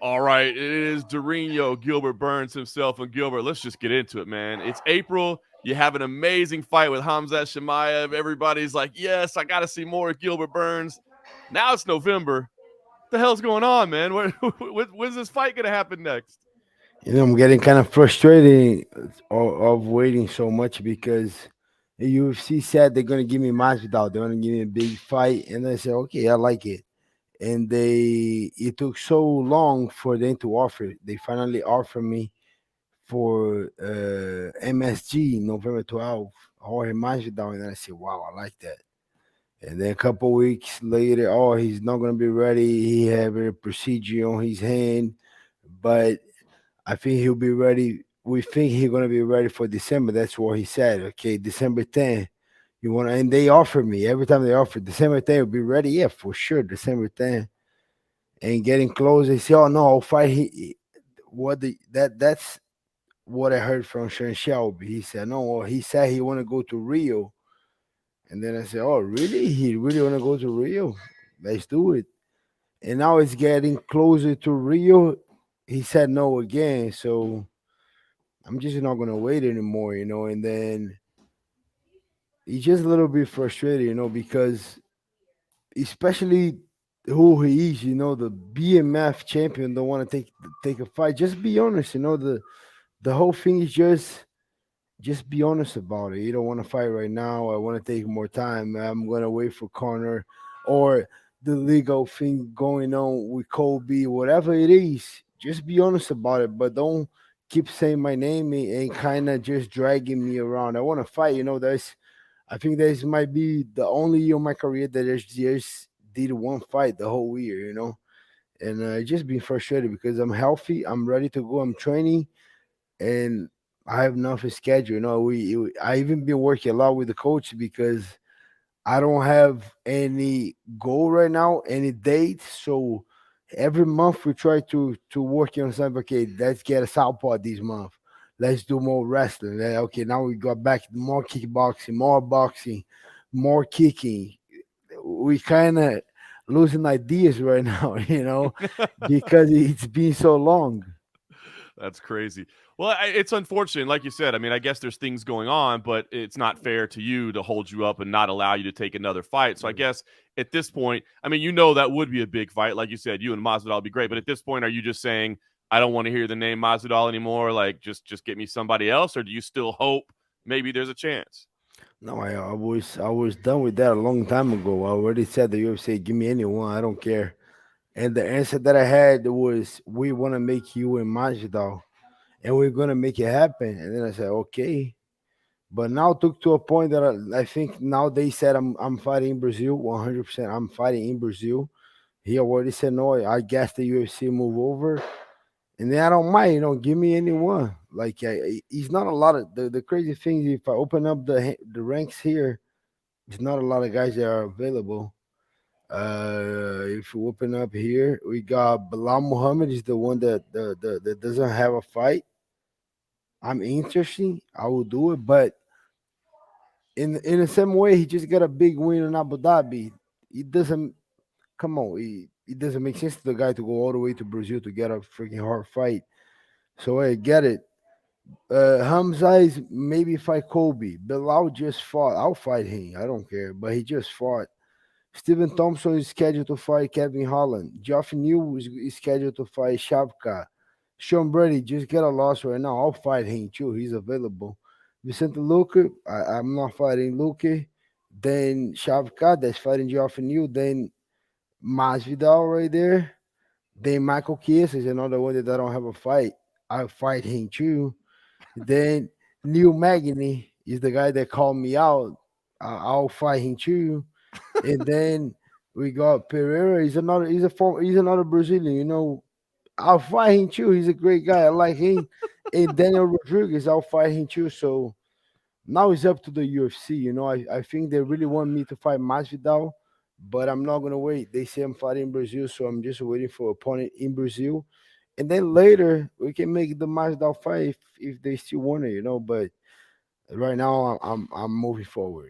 All right, it is Dorino, Gilbert Burns himself. And Gilbert, let's just get into it, man. It's April. You have an amazing fight with Khamzat Chimaev. Everybody's like, yes, I got to see more of Gilbert Burns. Now it's November. What the hell's going on, man? When's this fight going to happen next? I'm getting kind of frustrated of waiting so much because the UFC said they're gonna give me Masvidal. They're gonna give me a big fight, and I said, okay, I like it. And it took so long for them to offer it. They finally offered me for MSG November 12th, Jorge Masvidal, and I said, wow, I like that. And then a couple weeks later, oh, he's not gonna be ready. He have a procedure on his hand, but I think he'll be ready. We think he's gonna be ready for December. That's what he said. Okay, December 10th. You want, and they offer me every time they offer December 10th will be ready. Yeah, for sure, December 10th. And getting close, they say, "Oh no, I'll fight." What the that's what I heard from Sean Shelby. He said, "No, well, he said he want to go to Rio." And then I said, "Oh, really? He really want to go to Rio? Let's do it." And now it's getting closer to Rio. He said no again, so I'm just not gonna wait anymore. And then he's just a little bit frustrated, because especially who he is, the BMF champion don't want to take a fight. Just be honest, the whole thing is just be honest about it. You don't want to fight right now. I want to take more time. I'm gonna wait for Connor or the legal thing going on with Kobe, whatever it is. Just be honest about it, but don't keep saying my name and kind of just dragging me around. I want to fight. I think this might be the only year of my career that I just did one fight the whole year. And just being frustrated because I'm healthy, I'm ready to go, I'm training, and I have nothing scheduled. I even been working a lot with the coach because I don't have any goal right now, any date. So every month we try to work on something. Okay, let's get a southpaw this month. Let's do more wrestling. Okay, now we got back to more kickboxing, more boxing, more kicking. We kind of losing ideas right now, because it's been so long. That's crazy. Well, it's unfortunate. Like you said, I mean, I guess there's things going on, but it's not fair to you to hold you up and not allow you to take another fight. So I guess at this point, I mean, that would be a big fight. Like you said, you and Masvidal would be great. But at this point, are you just saying, I don't want to hear the name Masvidal anymore? Like, just get me somebody else? Or do you still hope maybe there's a chance? No, I was done with that a long time ago. I already said the UFC, give me anyone, I don't care. And the answer that I had was, we want to make you and Masvidal, and we're gonna make it happen. And then I said, okay. But now it took to a point that I think now they said I'm fighting in Brazil, 100%. I'm fighting in Brazil. He already said no. I guess the UFC move over, and then I don't mind. Give me anyone. Like he's not a lot of the crazy things. If I open up the ranks here, there's not a lot of guys that are available. If we open up here, we got Belal Muhammad is the one that doesn't have a fight. I'm interesting. I will do it, but in the same way, he just got a big win in Abu Dhabi. It doesn't come on. It doesn't make sense to the guy to go all the way to Brazil to get a freaking hard fight. So I get it. Hamza is maybe fight Kobe. Bilal just fought. I'll fight him. I don't care. But he just fought. Stephen Thompson is scheduled to fight Kevin Holland. Geoff New is scheduled to fight Shavka. Sean Brady just got a loss right now. I'll fight him too. He's available. Vicente Luque, I'm not fighting Luque. Then Shavka, that's fighting Geoff New. Then Masvidal right there. Then Michael Chiesa is another one that I don't have a fight. I'll fight him too. Then Neil Magny is the guy that called me out. I'll fight him too. And then we got Pereira. He's another Brazilian. I'll fight him too. He's a great guy. I like him. And Daniel Rodriguez, I'll fight him too. So now it's up to the UFC. I think they really want me to fight Masvidal, but I'm not gonna wait. They say I'm fighting in Brazil, so I'm just waiting for opponent in Brazil. And then later we can make the Masvidal fight if they still want it. But right now I'm moving forward.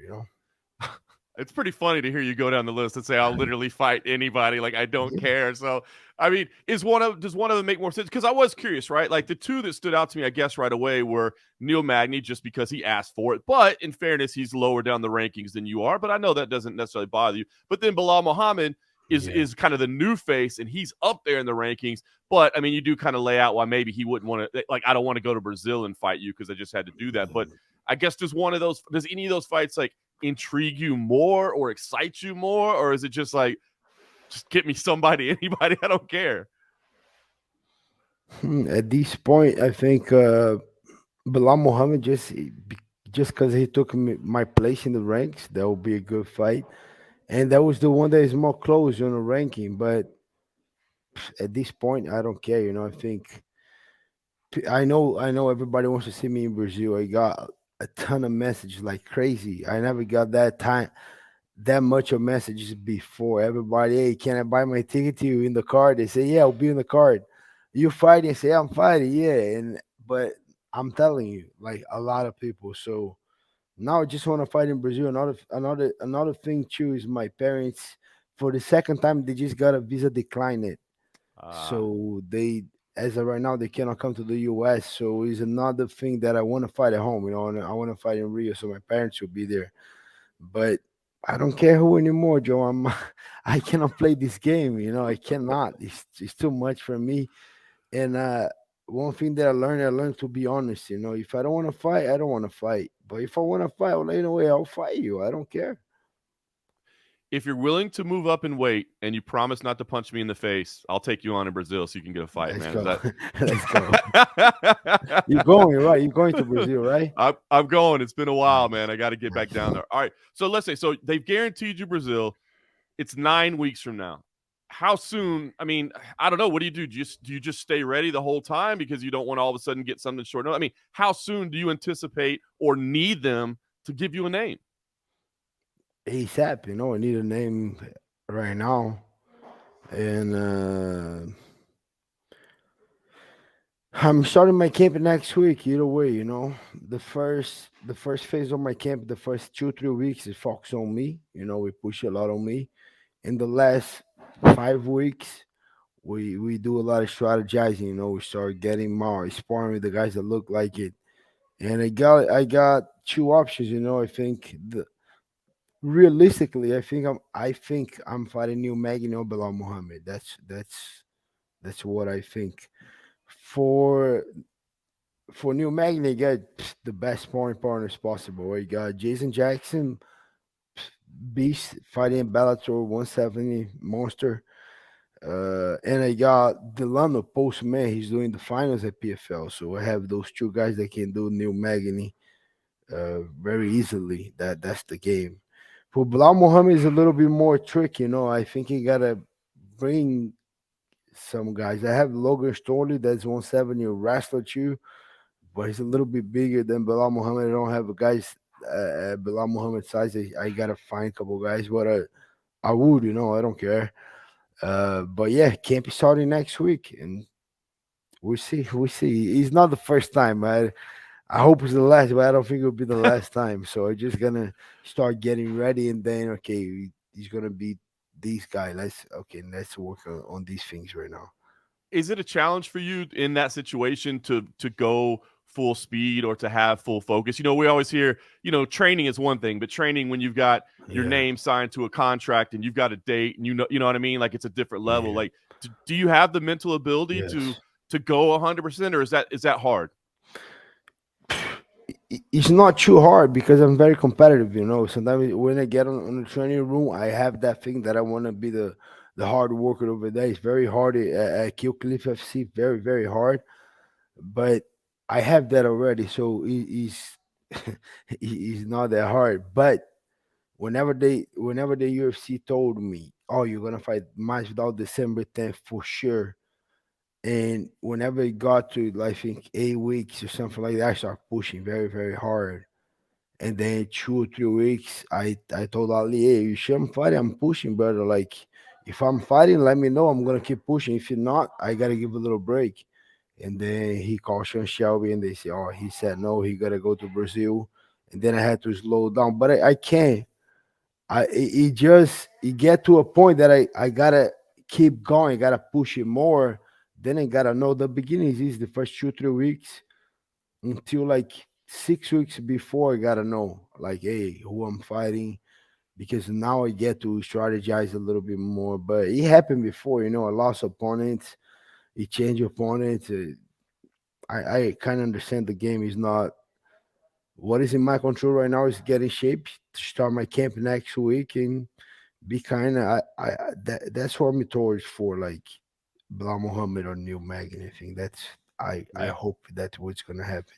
It's pretty funny to hear you go down the list and say I'll literally fight anybody. Like I don't care. So I mean, does one of them make more sense? Because I was curious, right? Like the two that stood out to me, I guess, right away were Neil Magny, just because he asked for it. But in fairness, he's lower down the rankings than you are. But I know that doesn't necessarily bother you. But then Belal Muhammad Yeah. is kind of the new face, and he's up there in the rankings. But I mean, you do kind of lay out why maybe he wouldn't want to. Like, I don't want to go to Brazil and fight you because I just had to do that. But I guess does any of those fights like intrigue you more or excite you more, or is it just like just get me somebody, anybody, I don't care? At this point, I think Belal Muhammad just because he took my place in the ranks, that will be a good fight. And that was the one that is more close on the ranking. But at this point, I don't care. I think I know everybody wants to see me in Brazil. I got a ton of messages like crazy. I never got that much of messages before. Everybody, hey, can I buy my ticket to you in the card? They say, yeah, I'll be in the card. You fighting? I say, I'm fighting, yeah. But I'm telling you, like a lot of people. So now I just want to fight in Brazil. Another thing too is my parents for the second time they just got a visa declined. Uh, So they, as of right now, they cannot come to the US. So it's another thing that I want to fight at home, and I want to fight in Rio, so my parents will be there. But I don't care who anymore, Joe. I cannot play this game. I cannot. It's too much for me. And one thing that I learned to be honest. If I don't want to fight, I don't want to fight. But if I want to fight, well, I'll fight you. I don't care. if you're willing to move up in weight and you promise not to punch me in the face, I'll take you on in Brazil so you can get a fight, Let's man. Is go. that? Let's go. You're going right. You're going to Brazil, right? I'm going. It's been a while, man. Nice. I got to get back Nice. down there. All right. So let's say they've guaranteed you Brazil. It's 9 weeks from now. How soon? I mean, I don't know. What do you do? Do you just stay ready the whole time because you don't want to all of a sudden get something short? No, I mean, how soon do you anticipate or need them to give you a name? ASAP. I need a name right now. And I'm starting my camp next week. Either way, the first phase of my camp, the first 2 3 weeks is focus on me. We push a lot on me. In the last 5 weeks, we do a lot of strategizing. We start getting more sparring with the guys that look like it. And I got two options. I think realistically, I think I'm fighting New Magny or Belal Muhammad. That's what I think. For for New Magny, you got the best sparring partners possible. You got Jason Jackson, beast fighting Bellator 170 monster. And I got Delano Postman. He's doing the finals at PFL. So I have those two guys that can do New Magny very easily. That's the game. For Bilal Muhammad is a little bit more tricky. I think he gotta bring some guys. I have Logan Storley, that's 170 wrestler too, but he's a little bit bigger than Bilal Muhammad. I don't have a guys Bilal Muhammad size. I gotta find a couple guys, but I would. I don't care. But yeah, camp is starting next week, and we'll see. We'll see. It's not the first time. I hope it's the last, but I don't think it'll be the last time. So I'm just gonna start getting ready, and then okay, he's gonna be this guy. Let's work on these things right now. Is it a challenge for you in that situation to go full speed or to have full focus? We always hear, training is one thing, but training when you've got your Yeah, name signed to a contract and you've got a date and you know what I mean? Like it's a different level. yeah, Like do you have the mental ability yes. to go 100% or is that hard? It's not too hard because I'm very competitive. Sometimes when I get on the training room, I have that thing that I want to be the hard worker over there. It's very hard at Kill Cliff FC, very very hard. But I have that already, so it's it's not that hard. But whenever the UFC told me, "Oh, you're gonna fight Masvidal December 10th for sure," and whenever it got to I think 8 weeks or something like that, I started pushing very very hard. And then 2 or 3 weeks, I told Ali, "Hey, you sure I'm fighting? I'm pushing, brother. Like, if I'm fighting, let me know. I'm gonna keep pushing. If you're not, I gotta give a little break." And then he called Sean Shelby, and they say, "Oh, he said no. He gotta go to Brazil." And then I had to slow down, but I can't. It just it get to a point that I gotta keep going, gotta push it more. Then I gotta know the beginning is the first 2 3 weeks until like 6 weeks before. I gotta know like, hey, who I'm fighting, because now I get to strategize a little bit more. But it happened before, I lost opponents, it changed opponents. I kind of understand the game is not what is in my control right now is get in shape to start my camp next week and be kind of that's what I'm towards for like Belal Muhammad or Neil Magny. I think that's I Yeah. hope that's what's gonna happen.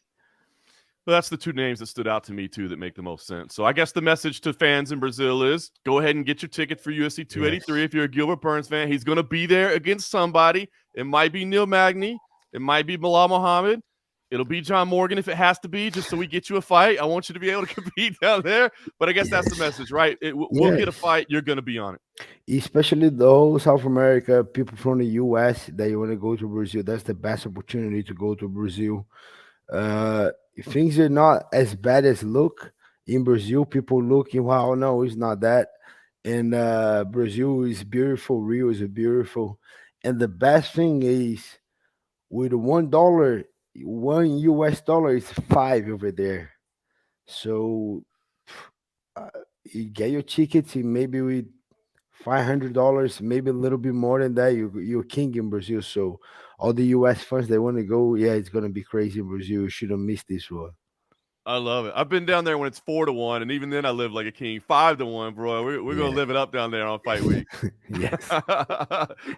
Well, that's the two names that stood out to me too that make the most sense. So I guess the message to fans in Brazil is go ahead and get your ticket for UFC 283. Yes, If you're a Gilbert Burns fan, he's going to be there against somebody. It might be Neil Magny. It might be Belal Muhammad. It'll be John Morgan if it has to be, just so we get you a fight. I want you to be able to compete down there. But I guess that's the yes, message, right? We'll get a yes. fight. You're going to be on it. Especially those South America people from the US that you want to go to Brazil. That's the best opportunity to go to Brazil. Uh, Things are not as bad as look in Brazil. People looking, wow, no, it's not that. And Brazil is beautiful. Rio is beautiful. And the best thing is with $1, $1 is five over there. So uh, you get your tickets and maybe with $500, maybe a little bit more than that, you're king in Brazil. So all the US fans that want to go, yeah, it's gonna be crazy in Brazil. You shouldn't miss this one. I love it. I've been down there when it's 4-1, and even then I live like a king. 5-1, bro. We're gonna Yeah. live it up down there on fight week. Yes.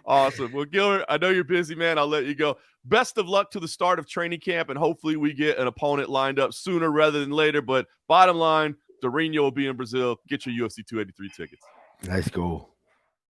Awesome. Well, Gilbert, I know you're busy, man. I'll let you go. Best of luck to the start of training camp, and hopefully we get an opponent lined up sooner rather than later. But bottom line, Dorino will be in Brazil. Get your UFC 283 tickets. Let's go.